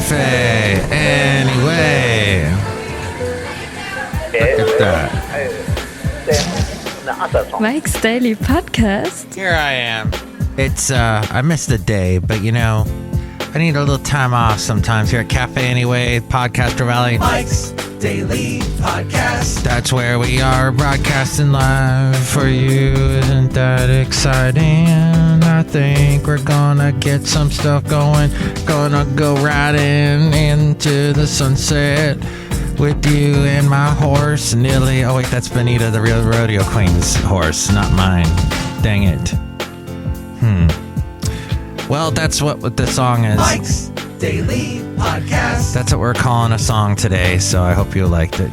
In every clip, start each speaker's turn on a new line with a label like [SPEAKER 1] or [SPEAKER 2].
[SPEAKER 1] cafe. Anyway. Look at that.
[SPEAKER 2] Mike's Daily Podcast.
[SPEAKER 1] Here I am. It's, I missed a day, but you know, I need a little time off sometimes here at Cafe Anyway, Podcaster Valley.
[SPEAKER 3] Mike's Daily Podcast.
[SPEAKER 1] That's where we are broadcasting live for you. Isn't that exciting? I think we're gonna get some stuff going. Gonna go riding into the sunset with you and my horse, Nilly. Oh wait, that's Benita, the real rodeo queen's horse, not mine. Dang it. Well, that's what the song is.
[SPEAKER 3] Mike's Daily Podcast.
[SPEAKER 1] That's what we're calling a song today, so I hope you liked it.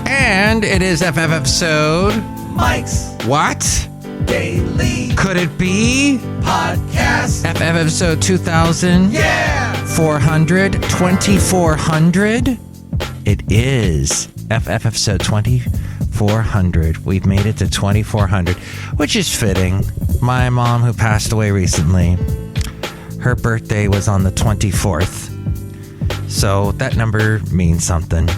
[SPEAKER 1] And it is FF episode...
[SPEAKER 3] Mike's
[SPEAKER 1] What?
[SPEAKER 3] Daily
[SPEAKER 1] Could it be?
[SPEAKER 3] Podcast.
[SPEAKER 1] FF episode 2000?
[SPEAKER 3] Yeah!
[SPEAKER 1] 2400? It is FF episode 2400. We've made it to 2400, which is fitting. My mom, who passed away recently, her birthday was on the 24th. So that number means something.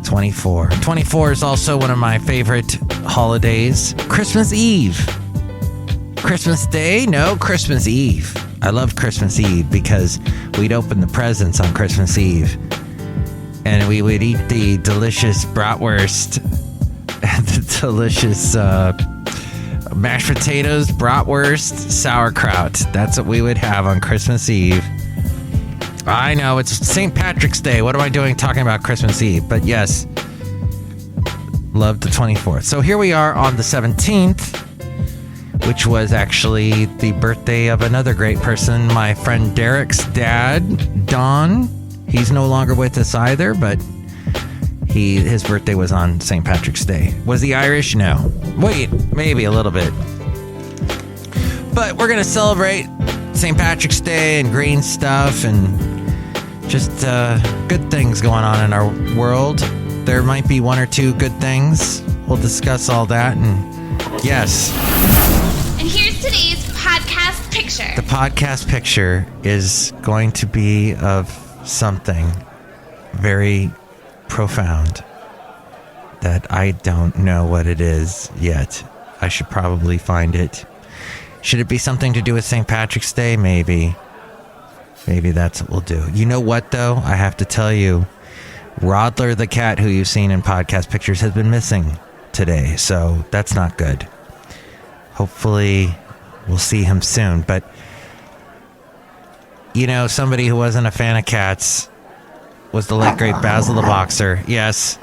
[SPEAKER 1] 24. 24 is also one of my favorite holidays. Christmas Eve. Christmas Day? No, Christmas Eve. I loved Christmas Eve because we'd open the presents on Christmas Eve. And we would eat the delicious bratwurst and the delicious mashed potatoes, bratwurst, sauerkraut. That's what we would have on Christmas Eve. I know, it's St. Patrick's Day. What am I doing talking about Christmas Eve? But yes, love the 24th. So here we are on the 17th, which was actually the birthday of another great person, my friend Derek's dad, Don. He's no longer with us either, but his birthday was on St. Patrick's Day. Was he Irish? No. Wait, maybe a little bit. But we're going to celebrate St. Patrick's Day and green stuff and just good things going on in our world. There might be one or two good things. We'll discuss all that. And yes.
[SPEAKER 4] And here's today's podcast picture.
[SPEAKER 1] The podcast picture is going to be of something very profound that I don't know what it is yet. I should probably find it. Should it be something to do with St. Patrick's Day? Maybe. Maybe that's what we'll do. You know what, though? I have to tell you, Rodler the cat, who you've seen in podcast pictures, has been missing today, so that's not good. Hopefully, we'll see him soon. But, you know, somebody who wasn't a fan of cats was the late, great Basil the Boxer. Yes,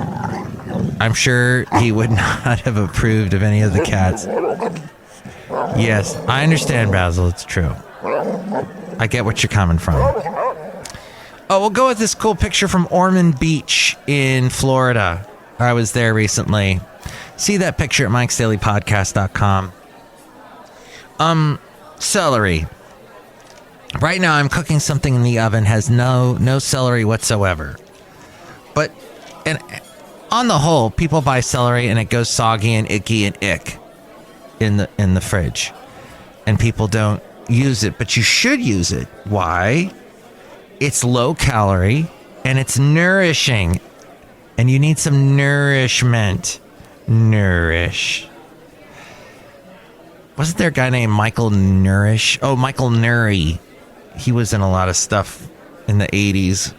[SPEAKER 1] I'm sure he would not have approved of any of the cats. Yes, I understand, Basil. It's true. I get what you're coming from. Oh, we'll go with this cool picture from Ormond Beach in Florida. I was there recently. See that picture at MikesDailyPodcast.com. Celery. Right now, I'm cooking something in the oven. Has no celery whatsoever. But on the whole, people buy celery and it goes soggy and icky and ick in the fridge, and people don't use it. But you should use it. Why? It's low calorie and it's nourishing, and you need some nourishment. Nourish. Wasn't there a guy named Michael Nourish? Oh, Michael Nuri. He was in a lot of stuff in the 80s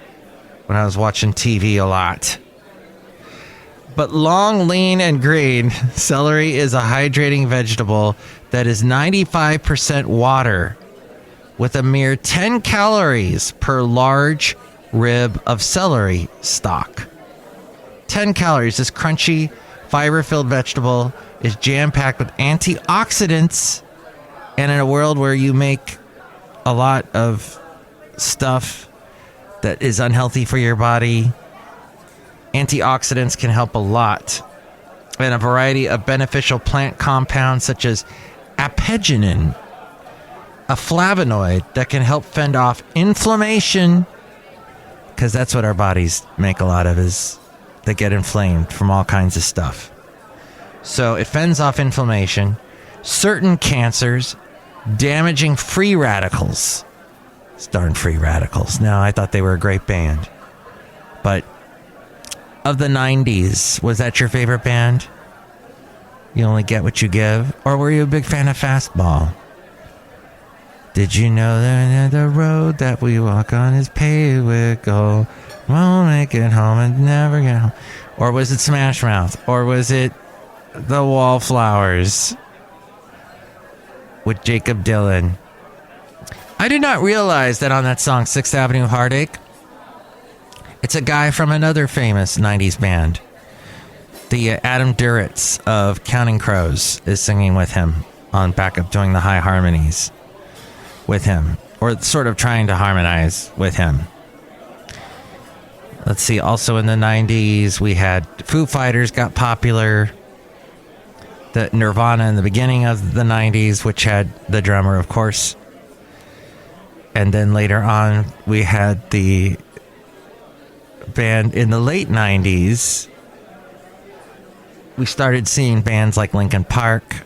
[SPEAKER 1] when I was watching TV a lot. But long, lean, and green, celery is a hydrating vegetable that is 95% water with a mere 10 calories per large rib of celery stalk. 10 calories. This crunchy, fiber-filled vegetable is jam-packed with antioxidants, and in a world where you make a lot of stuff that is unhealthy for your body, antioxidants can help a lot. And a variety of beneficial plant compounds such as apigenin, a flavonoid that can help fend off inflammation, because that's what our bodies make a lot of, is they get inflamed from all kinds of stuff. So it fends off inflammation, certain cancers, damaging free radicals, Those darn Free Radicals. No, I thought they were a great band. But of the 90s, was that your favorite band? You Only Get What You Give? Or were you a big fan of Fastball? Did you know that the road that we walk on is paved with gold? Won't make it home and never get home. Or was it Smash Mouth? Or was it The Wallflowers with Jacob Dylan? I did not realize that on that song, 6th Avenue Heartache, it's a guy from another famous 90s band. The Adam Duritz of Counting Crows is singing with him on backup, doing the high harmonies with him, or sort of trying to harmonize with him. Let's see, also in the 90s, we had Foo Fighters got popular. The Nirvana in the beginning of the 90s, which had the drummer, of course. And then later on, we had the band in the late 90s. We started seeing bands like Linkin Park.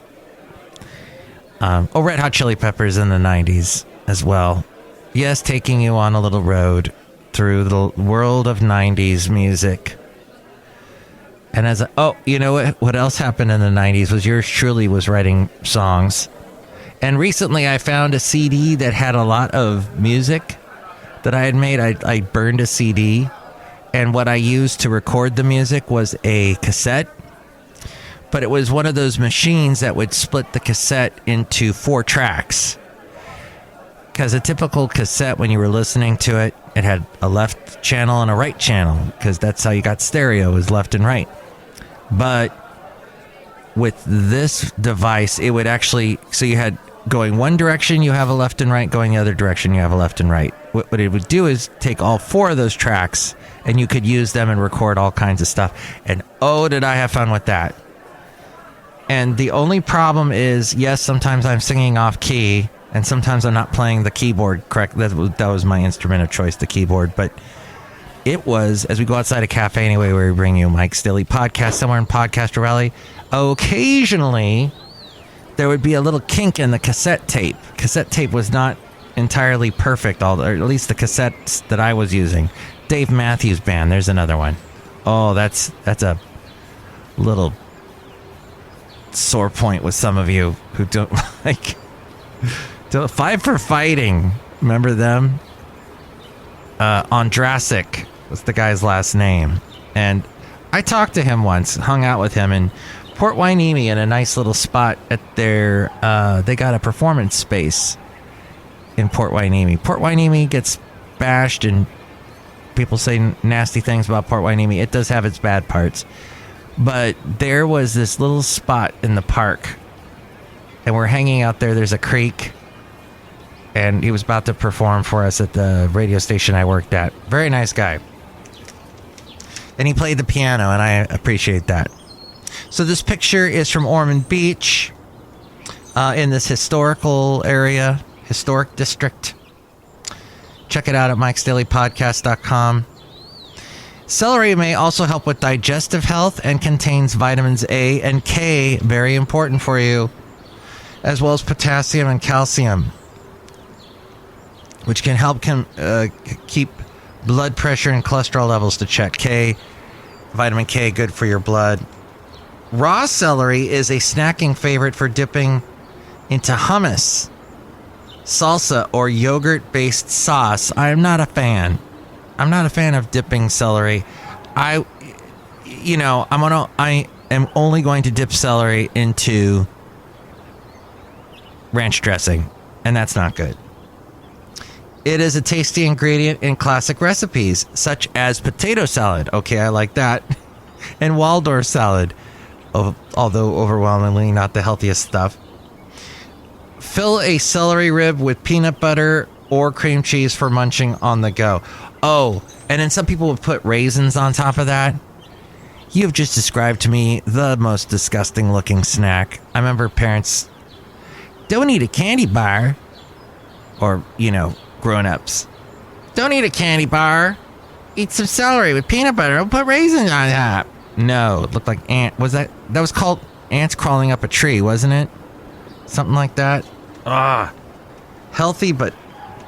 [SPEAKER 1] Red Hot Chili Peppers in the 90s as well. Yes, taking you on a little road through the world of 90s music. And you know what else happened in the 90s was yours truly was writing songs. And recently I found a CD that had a lot of music that I had made. I burned a CD, and what I used to record the music was a cassette. But it was one of those machines that would split the cassette into 4 tracks. Because a typical cassette, when you were listening to it, it had a left channel and a right channel, because that's how you got stereo, was left and right. But with this device, it would actually, so you had going one direction, you have a left and right, going the other direction, you have a left and right. What it would do is take all 4 of those tracks, and you could use them and record all kinds of stuff. And oh, did I have fun with that. And the only problem is, yes, sometimes I'm singing off key, and sometimes I'm not playing the keyboard correct. That was my instrument of choice, the keyboard. But it was, as we go outside a cafe anyway, where we bring you Mike's Daily Podcast, somewhere in Podcaster Valley, occasionally there would be a little kink in the cassette tape. Cassette tape was not entirely perfect, or at least the cassettes that I was using. Dave Matthews Band, there's another one. Oh, that's a little sore point with some of you who don't like Five for Fighting. Remember them? Ondrasik was the guy's last name. And I talked to him once, hung out with him in Port Hueneme in a nice little spot at their, they got a performance space in Port Hueneme. Port Hueneme gets bashed and people say nasty things about Port Hueneme. It does have its bad parts. But there was this little spot in the park, and we're hanging out there. There's a creek, and he was about to perform for us at the radio station I worked at. Very nice guy. And he played the piano, and I appreciate that. So this picture is from Ormond Beach, in this historical area, historic district. Check it out at MikesDailyPodcast.com. Celery may also help with digestive health and contains vitamins A and K, very important for you, as well as potassium and calcium, which can help keep blood pressure and cholesterol levels to check. Vitamin K, good for your blood. Raw celery is a snacking favorite for dipping into hummus, salsa, or yogurt-based sauce. I'm not a fan. I'm not a fan of dipping celery. I am only going to dip celery into ranch dressing, and that's not good. It is a tasty ingredient in classic recipes, such as potato salad. Okay, I like that. And Waldorf salad, although overwhelmingly not the healthiest stuff. Fill a celery rib with peanut butter or cream cheese for munching on the go. Oh, and then some people would put raisins on top of that. You've just described to me the most disgusting looking snack. I remember parents, don't eat a candy bar. Or, grown-ups. Don't eat a candy bar. Eat some celery with peanut butter. I'll put raisins on top. No, it looked like ant. That was called ants crawling up a tree, wasn't it? Something like that. Healthy, but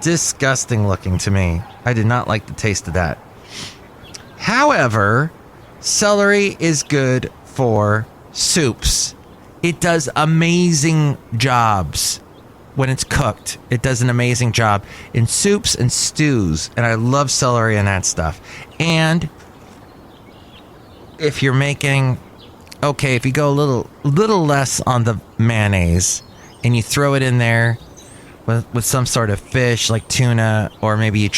[SPEAKER 1] disgusting looking to me. I did not like the taste of that. However, celery is good for soups. It does amazing jobs when it's cooked. It does an amazing job in soups and stews, and I love celery and that stuff. And if you're making, okay, if you go a little less on the mayonnaise and you throw it in there with some sort of fish like tuna, or maybe you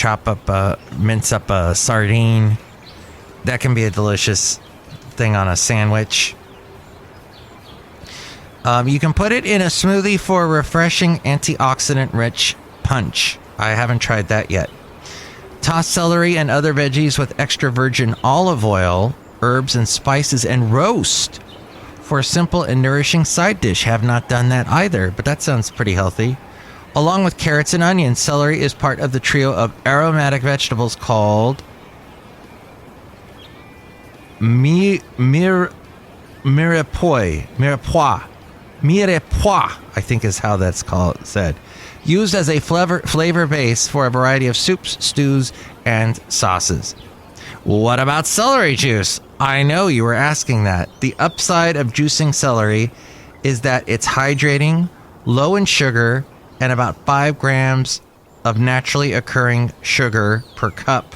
[SPEAKER 1] mince up a sardine, that can be a delicious thing on a sandwich. You can put it in a smoothie for a refreshing antioxidant-rich punch. I haven't tried that yet. Toss celery and other veggies with extra virgin olive oil, herbs and spices, and roast for a simple and nourishing side dish. Have not done that either, but that sounds pretty healthy. Along with carrots and onions, celery is part of the trio of aromatic vegetables called mirepoix, I think is how that's said. Used as a flavor base for a variety of soups, stews, and sauces. What about celery juice? I know you were asking that. The upside of juicing celery is that it's hydrating, low in sugar, and about 5 grams of naturally occurring sugar per cup,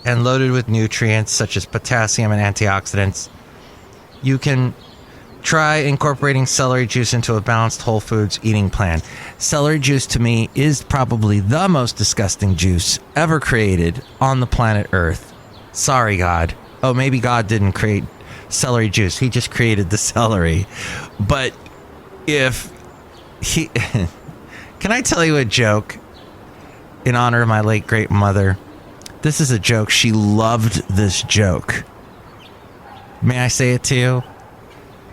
[SPEAKER 1] and loaded with nutrients such as potassium and antioxidants. You can try incorporating celery juice into a balanced whole foods eating plan. Celery juice to me is probably the most disgusting juice ever created on the planet Earth. Sorry, God. Oh, maybe God didn't create celery juice. He just created the celery. But if he... Can I tell you a joke in honor of my late great mother? This is a joke. She loved this joke. May I say it to you?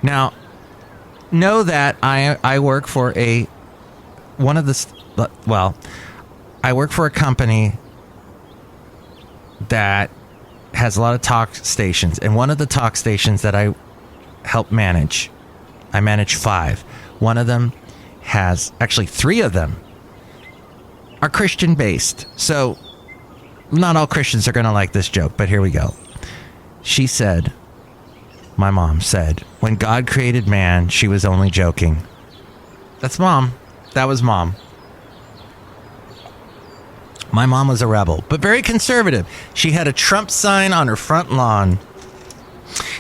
[SPEAKER 1] Now, know that I work for I work for a company that has a lot of talk stations, and one of the talk stations that I help manage, I manage 5. One of them has, actually 3 of them are Christian based. So not all Christians are going to like this joke, but here we go. She said, my mom said, when God created man, she was only joking. That's mom. That was mom. My mom was a rebel, but very conservative. She had a Trump sign on her front lawn.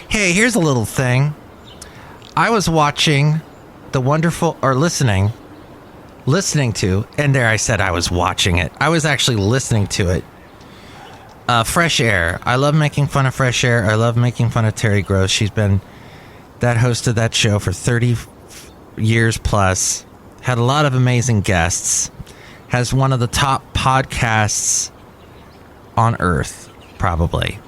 [SPEAKER 1] Hey, here's a little thing. I was watching the wonderful, or listening to, and there I said I was watching it. I was actually listening to it. Fresh Air. I love making fun of Fresh Air. I love making fun of Terry Gross. She's been that host of that show for 30 years plus. Had a lot of amazing guests. Has one of the top podcasts on earth, probably.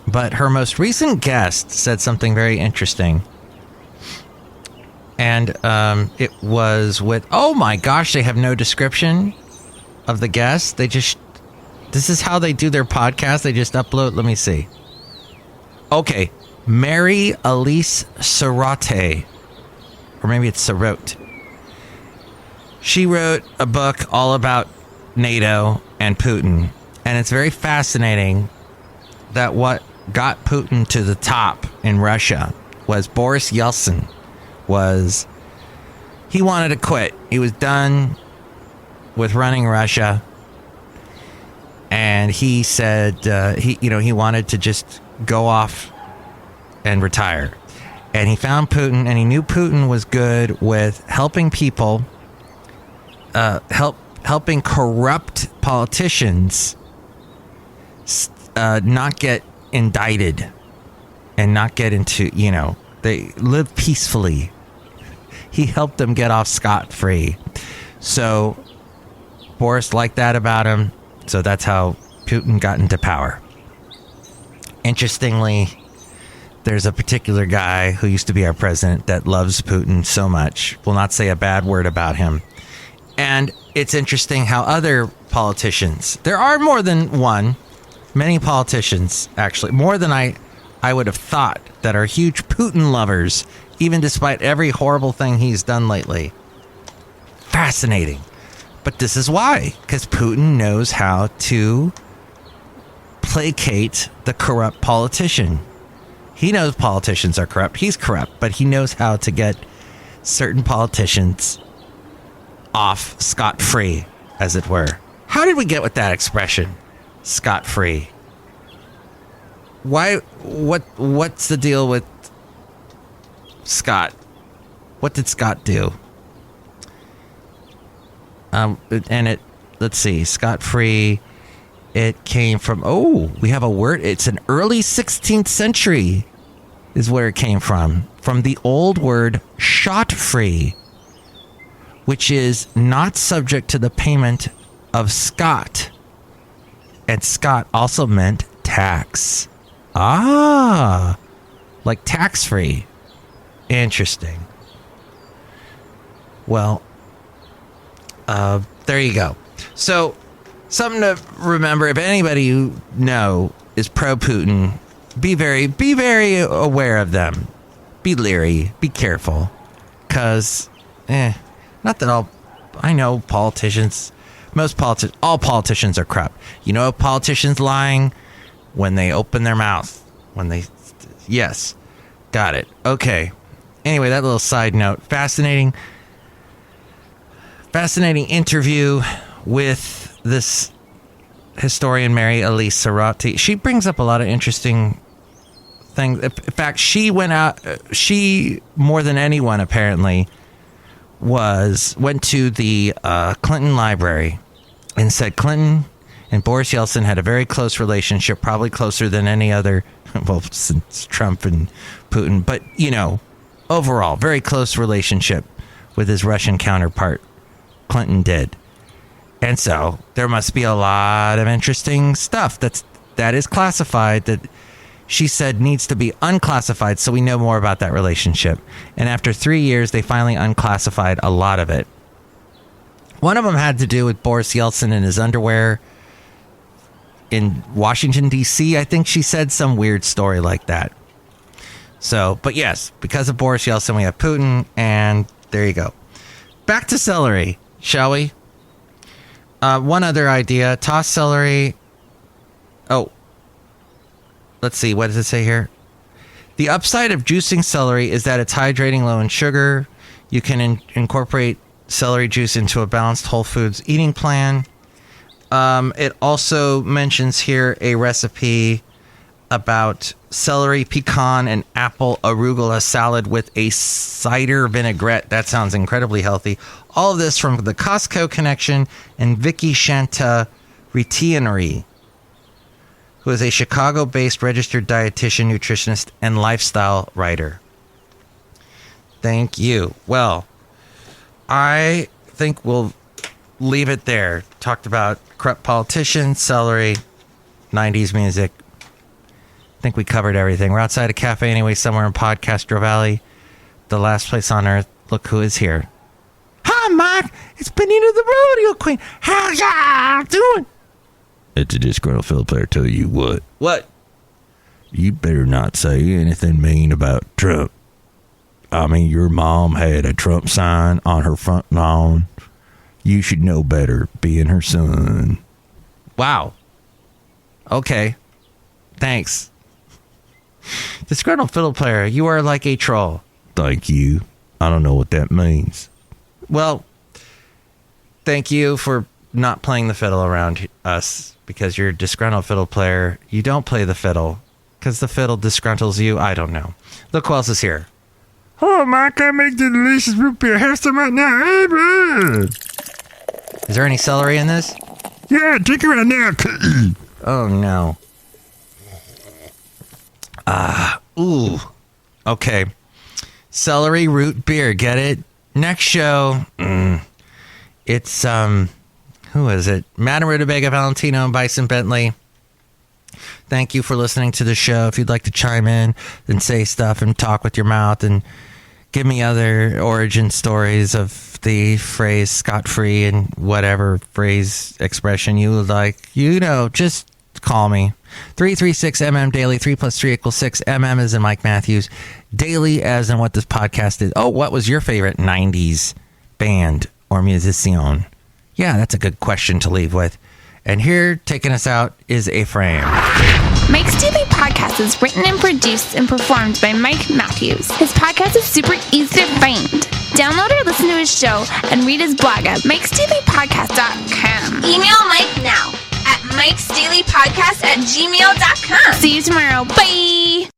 [SPEAKER 1] But her most recent guest said something very interesting. And it was with, oh my gosh, they have no description of the guest. This is how they do their podcast. They just upload, let me see. Okay, Mary Elise Sarote, or maybe it's Sarote. She wrote a book all about NATO and Putin. And it's very fascinating that what got Putin to the top in Russia was Boris Yeltsin. He wanted to quit. He was done with running Russia. And he said he wanted to just go off and retire. And he found Putin, and he knew Putin was good with helping people, helping corrupt politicians not get indicted and not get into, they live peacefully. He helped them get off scot-free. So Boris liked that about him. So that's how Putin got into power. Interestingly, there's a particular guy who used to be our president that loves Putin so much, will not say a bad word about him. And it's interesting how other politicians, there are more than one, many politicians, actually, more than I would have thought, that are huge Putin lovers, even despite every horrible thing he's done lately. Fascinating. But this is why. Because Putin knows how to placate the corrupt politician. He knows politicians are corrupt. He's corrupt, but he knows how to get certain politicians off scot-free, as it were. How did we get with that expression? Scot-free. Why? What's the deal with Scott? What did Scott do? Let's see, scot-free. It came from, we have a word. It's an early 16th century is where it came from the old word shot-free, which is not subject to the payment of scot. And scot also meant tax. Like tax-free. Interesting. Well, there you go. So, something to remember, if anybody you know is pro-Putin, be very aware of them. Be leery. Be careful. Because, not that I know politicians, all politicians are corrupt. You know a politician's lying? When they open their mouth. Yes. Got it. Okay. Anyway, that little side note. Fascinating interview with this historian, Mary Elise Serrati. She brings up a lot of interesting things. In fact, she more than anyone apparently, went to the Clinton library and said Clinton and Boris Yeltsin had a very close relationship, probably closer than any other, well, since Trump and Putin, but, overall, very close relationship with his Russian counterpart, Clinton did. And so there must be a lot of interesting stuff that is classified that she said needs to be unclassified so we know more about that relationship. And after 3 years, they finally unclassified a lot of it. One of them had to do with Boris Yeltsin and his underwear in Washington, D.C. I think she said some weird story like that. So, but yes, because of Boris Yeltsin, we have Putin, and there you go. Back to celery, shall we? One other idea, toss celery. Oh, let's see, what does it say here? The upside of juicing celery is that it's hydrating, low in sugar. You can incorporate celery juice into a balanced whole foods eating plan. It also mentions here a recipe about celery, pecan, and apple arugula salad with a cider vinaigrette. That sounds incredibly healthy. All of this from the Costco Connection and Vicky Shanta Retianery, who is a Chicago-based registered dietitian, nutritionist, and lifestyle writer. Thank you. Well, I think we'll leave it there. Talked about corrupt politicians, celery, 90s music. I think we covered everything. We're outside a cafe anyway, somewhere in Podcastro Valley, the last place on earth. Look who is here. Hi, Mike. It's Benita the Rodeo Queen. How's y'all doing?
[SPEAKER 5] It's a disgruntled fiddle player. Tell you what.
[SPEAKER 1] What?
[SPEAKER 5] You better not say anything mean about Trump. I mean, your mom had a Trump sign on her front lawn. You should know better, being her son.
[SPEAKER 1] Wow. Okay. Thanks. Disgruntled fiddle player, you are like a troll.
[SPEAKER 5] Thank you. I don't know what that means.
[SPEAKER 1] Well, thank you for not playing the fiddle around us, because you're a disgruntled fiddle player. You don't play the fiddle because the fiddle disgruntles you. I don't know. Look who else is here.
[SPEAKER 5] Oh, Mike, I make the delicious root beer. Have some right now. Hey, bud.
[SPEAKER 1] Is there any celery in this?
[SPEAKER 5] Yeah, drink it right now.
[SPEAKER 1] Oh, no. Ooh. Okay. Celery root beer. Get it? Next show. It's, who is it? Madame Rootabega, Valentino, and Bison Bentley. Thank you for listening to the show. If you'd like to chime in and say stuff and talk with your mouth and give me other origin stories of the phrase scot-free and whatever phrase expression you would like, just call me. 336-MM Daily. 3 + 3 = 6. MM is in Mike Matthews. Daily as in what this podcast is. Oh, what was your favorite 90s band or musician? Yeah, that's a good question to leave with. And here, taking us out, is Ephraim.
[SPEAKER 4] Mike's Daily Podcast is written and produced and performed by Mike Matthews. His podcast is super easy to find. Download or listen to his show and read his blog at MikesDailyPodcast.com. Email Mike now at MikesDailyPodcast@gmail.com. See you tomorrow. Bye!